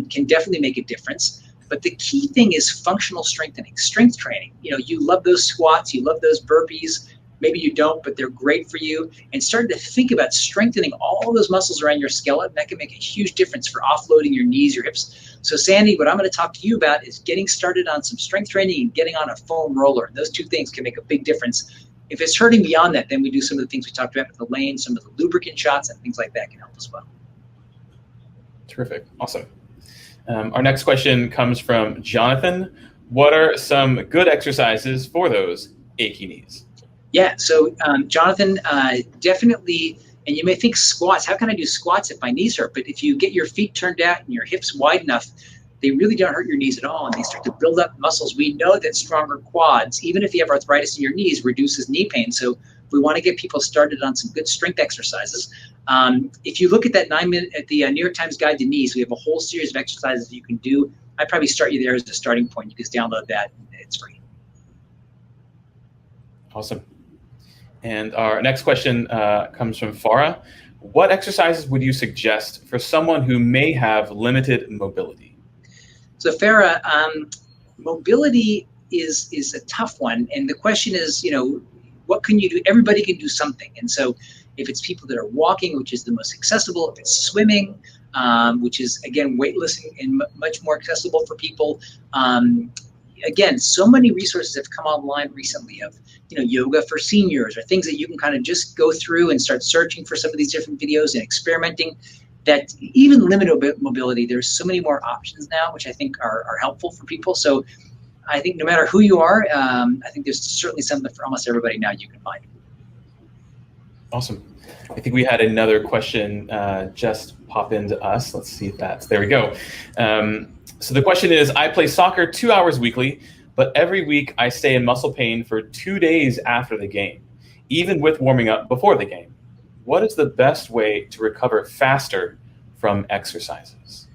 can definitely make a difference. But the key thing is functional strengthening, strength training. You love those squats, you love those burpees. Maybe you don't, but they're great for you. And starting to think about strengthening all those muscles around your skeleton, that can make a huge difference for offloading your knees, your hips. So Sandy, what I'm going to talk to you about is getting started on some strength training and getting on a foam roller. And those two things can make a big difference. If it's hurting beyond that, then we do some of the things we talked about with the lane, some of the lubricant shots and things like that can help as well. Terrific. Awesome. Our next question comes from Jonathan. What are some good exercises for those achy knees? Yeah, so Jonathan, definitely, and you may think squats, how can I do squats if my knees hurt? But if you get your feet turned out and your hips wide enough, they really don't hurt your knees at all, and they start to build up muscles. We know that stronger quads, even if you have arthritis in your knees, reduces knee pain. So we want to get people started on some good strength exercises. If you look at that 9-minute at the New York Times Guide to Knees, we have a whole series of exercises you can do. I'd probably start you there as a starting point. You can just download that; it's free. Awesome. And our next question comes from Farah. What exercises would you suggest for someone who may have limited mobility? So Farah, mobility is a tough one. And the question is, what can you do? Everybody can do something. And so if it's people that are walking, which is the most accessible, if it's swimming, which is, again, weightlifting and much more accessible for people. Again, so many resources have come online recently of, yoga for seniors or things that you can kind of just go through and start searching for some of these different videos and experimenting. That even limited mobility, there's so many more options now, which I think are helpful for people. So I think no matter who you are, I think there's certainly something for almost everybody now you can find. Awesome. I think we had another question just pop into us. Let's see if there we go. So the question is, I play soccer 2 hours weekly, but every week I stay in muscle pain for 2 days after the game, even with warming up before the game. What is the best way to recover faster from exercises?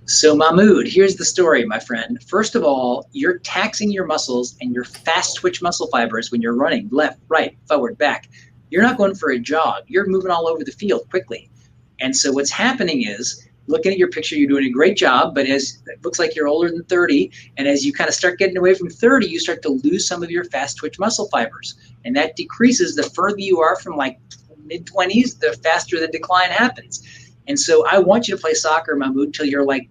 So Mahmoud, here's the story, my friend. First of all, you're taxing your muscles and your fast twitch muscle fibers when you're running left, right, forward, back. You're not going for a jog. You're moving all over the field quickly. And so what's happening is, looking at your picture, you're doing a great job, but it looks like you're older than 30. And as you kind of start getting away from 30, you start to lose some of your fast twitch muscle fibers. And that decreases the further you are from like mid-20s, the faster the decline happens. And so I want you to play soccer, Mahmoud, till you're like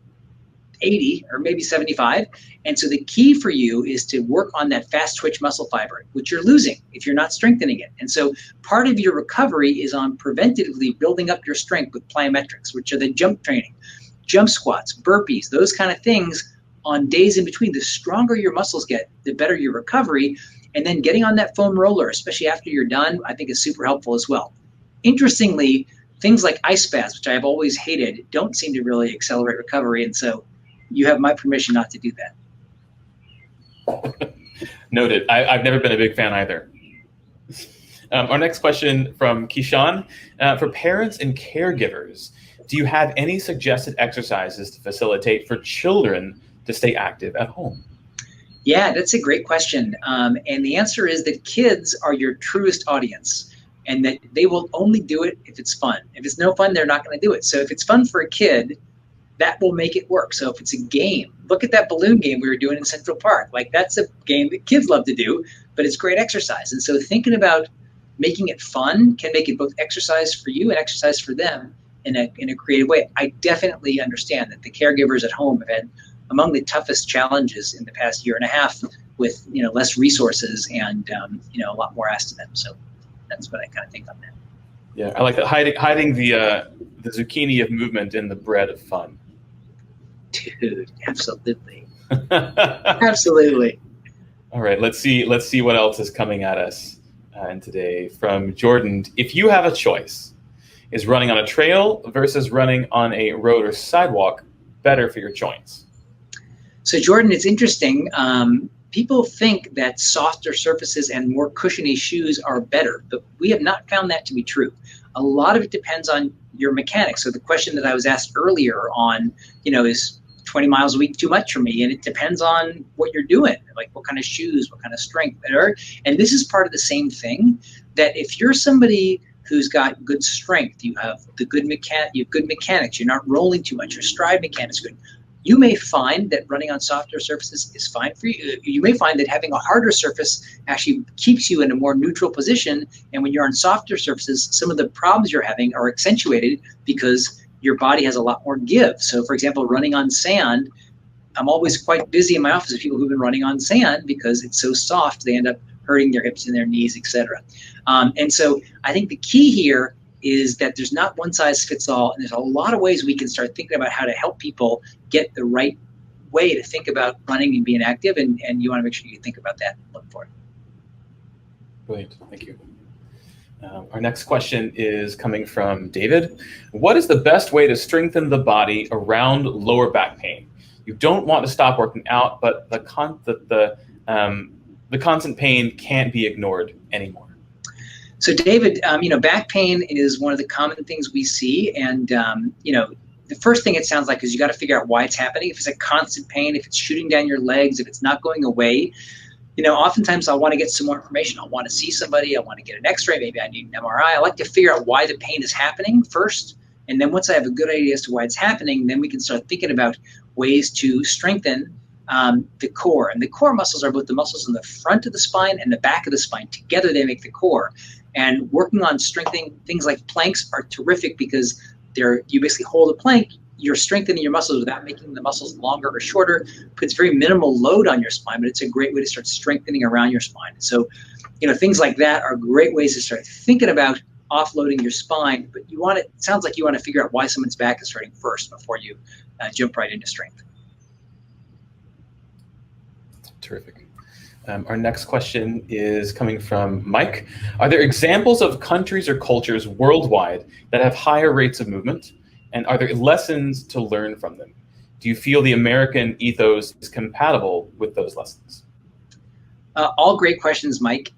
80 or maybe 75. And so the key for you is to work on that fast twitch muscle fiber, which you're losing if you're not strengthening it. And so part of your recovery is on preventatively building up your strength with plyometrics, which are the jump training, jump squats, burpees, those kind of things on days in between. The stronger your muscles get, the better your recovery. And then getting on that foam roller, especially after you're done, I think is super helpful as well. Interestingly, things like ice baths, which I have always hated, don't seem to really accelerate recovery. And so you have my permission not to do that. Noted. I've never been a big fan either. Our next question from Kishan. For parents and caregivers, do you have any suggested exercises to facilitate for children to stay active at home? Yeah, that's a great question. And the answer is that kids are your truest audience, and that they will only do it if it's fun. If it's no fun, they're not going to do it. So if it's fun for a kid, that will make it work. So if it's a game, look at that balloon game we were doing in Central Park. Like, that's a game that kids love to do, but it's great exercise. And so thinking about making it fun can make it both exercise for you and exercise for them in a creative way. I definitely understand that the caregivers at home have had among the toughest challenges in the past year and a half with, less resources and, a lot more asked of them. So that's what I kind of think on that. Yeah, I like that, hiding the zucchini of movement in the bread of fun. Dude, absolutely. Absolutely. All right, let's see what else is coming at us and today from Jordan. If you have a choice, is running on a trail versus running on a road or sidewalk better for your joints? So Jordan, it's interesting. People think that softer surfaces and more cushiony shoes are better, but we have not found that to be true. A lot of it depends on your mechanics. So the question that I was asked earlier on, is 20 miles a week too much for me? And it depends on what you're doing, like what kind of shoes, what kind of strength. And this is part of the same thing, that if you're somebody who's got good strength, you have good mechanics, you're not rolling too much, your stride mechanics good, you may find that running on softer surfaces is fine for you. You may find that having a harder surface actually keeps you in a more neutral position. And when you're on softer surfaces, some of the problems you're having are accentuated because your body has a lot more give. So for example, running on sand, I'm always quite busy in my office with people who've been running on sand because it's so soft, they end up hurting their hips and their knees, etc. And so I think the key here is that there's not one size fits all, and there's a lot of ways we can start thinking about how to help people get the right way to think about running and being active, and you want to make sure you think about that and look for it. Brilliant, thank you. Our next question is coming from David. What is the best way to strengthen the body around lower back pain? You don't want to stop working out, but the constant pain can't be ignored anymore. So David, back pain is one of the common things we see. And, the first thing it sounds like is you got to figure out why it's happening. If it's a constant pain, if it's shooting down your legs, if it's not going away, oftentimes I'll want to get some more information. I'll want to see somebody. I want to get an x-ray. Maybe I need an MRI. I like to figure out why the pain is happening first. And then once I have a good idea as to why it's happening, then we can start thinking about ways to strengthen the core. And the core muscles are both the muscles in the front of the spine and the back of the spine. Together they make the core. And working on strengthening things like planks are terrific because you basically hold a plank, you're strengthening your muscles without making the muscles longer or shorter, puts very minimal load on your spine, but it's a great way to start strengthening around your spine. So, things like that are great ways to start thinking about offloading your spine, but it sounds like you want to figure out why someone's back is hurting first before you jump right into strength. Terrific. Our next question is coming from Mike. Are there examples of countries or cultures worldwide that have higher rates of movement? And are there lessons to learn from them? Do you feel the American ethos is compatible with those lessons? All great questions, Mike.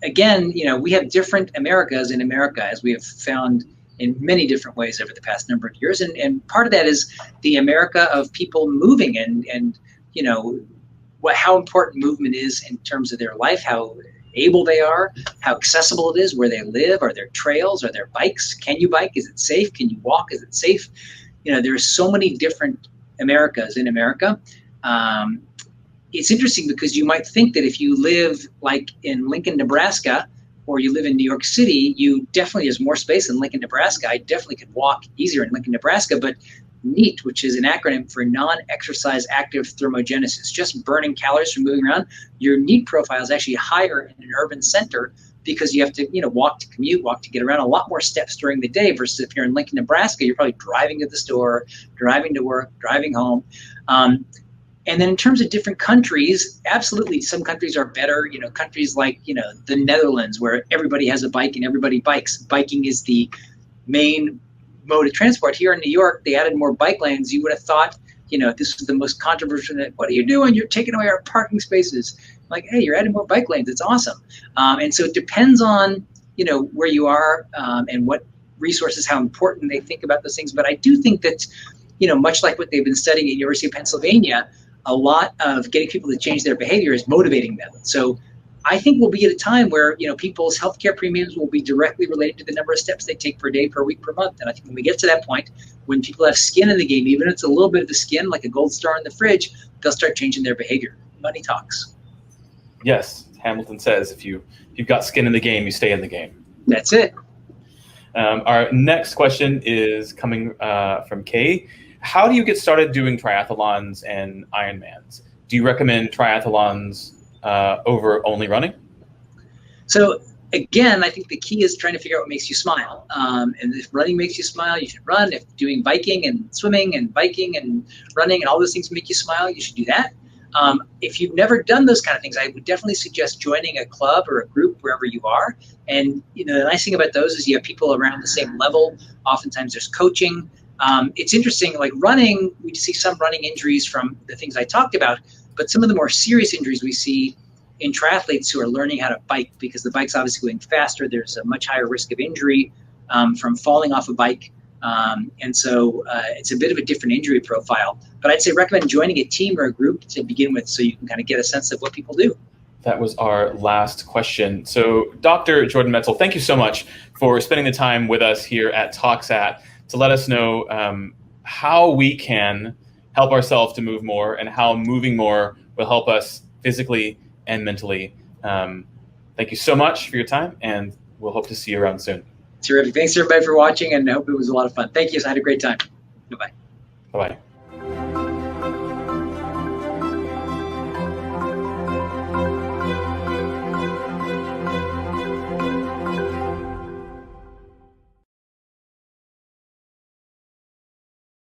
Again, we have different Americas in America, as we have found in many different ways over the past number of years. And part of that is the America of people moving and how important movement is in terms of their life, how able they are, how accessible it is, where they live, are there trails, are there bikes, can you bike, is it safe, can you walk, is it safe? There's so many different Americas in America. It's interesting because you might think that if you live like in Lincoln, Nebraska, or you live in New York City, there's more space in Lincoln, Nebraska. I definitely could walk easier in Lincoln, Nebraska, but NEAT, which is an acronym for non-exercise active thermogenesis, just burning calories from moving around, your NEAT profile is actually higher in an urban center because you have to, walk to commute, walk to get around, a lot more steps during the day versus if you're in Lincoln, Nebraska, you're probably driving to the store, driving to work, driving home. And then in terms of different countries, absolutely, some countries are better. Countries like, the Netherlands, where everybody has a bike and everybody bikes. Biking is the main mode of transport. Here in New York, they added more bike lanes. You would have thought, this was the most controversial. What are you doing? You're taking away our parking spaces. Like, hey, you're adding more bike lanes. It's awesome. And so it depends on, where you are and what resources, how important they think about those things. But I do think that, much like what they've been studying at University of Pennsylvania, a lot of getting people to change their behavior is motivating them. So I think we'll be at a time where, people's healthcare premiums will be directly related to the number of steps they take per day, per week, per month. And I think when we get to that point, when people have skin in the game, even if it's a little bit of the skin, like a gold star in the fridge, they'll start changing their behavior. Money talks. Yes, Hamilton says if you've got skin in the game, you stay in the game. That's it. Our next question is coming from Kay. How do you get started doing triathlons and Ironmans? Do you recommend triathlons over only running? So again, I think the key is trying to figure out what makes you smile. And if running makes you smile, you should run. If doing biking and swimming and biking and running and all those things make you smile, you should do that. If you've never done those kind of things, I would definitely suggest joining a club or a group wherever you are. And the nice thing about those is you have people around the same level. Oftentimes there's coaching. It's interesting, like running, we see some running injuries from the things I talked about, but some of the more serious injuries we see in triathletes who are learning how to bike, because the bike's obviously going faster. There's a much higher risk of injury from falling off a bike. And so it's a bit of a different injury profile. But I'd say recommend joining a team or a group to begin with so you can kind of get a sense of what people do. That was our last question. So Dr. Jordan Metzl, thank you so much for spending the time with us here at TalksAt to let us know how we can help ourselves to move more and how moving more will help us physically and mentally. Thank you so much for your time, and we'll hope to see you around soon. Terrific. Thanks everybody for watching, and I hope it was a lot of fun. Thank you. I had a great time. Bye-bye. Bye-bye.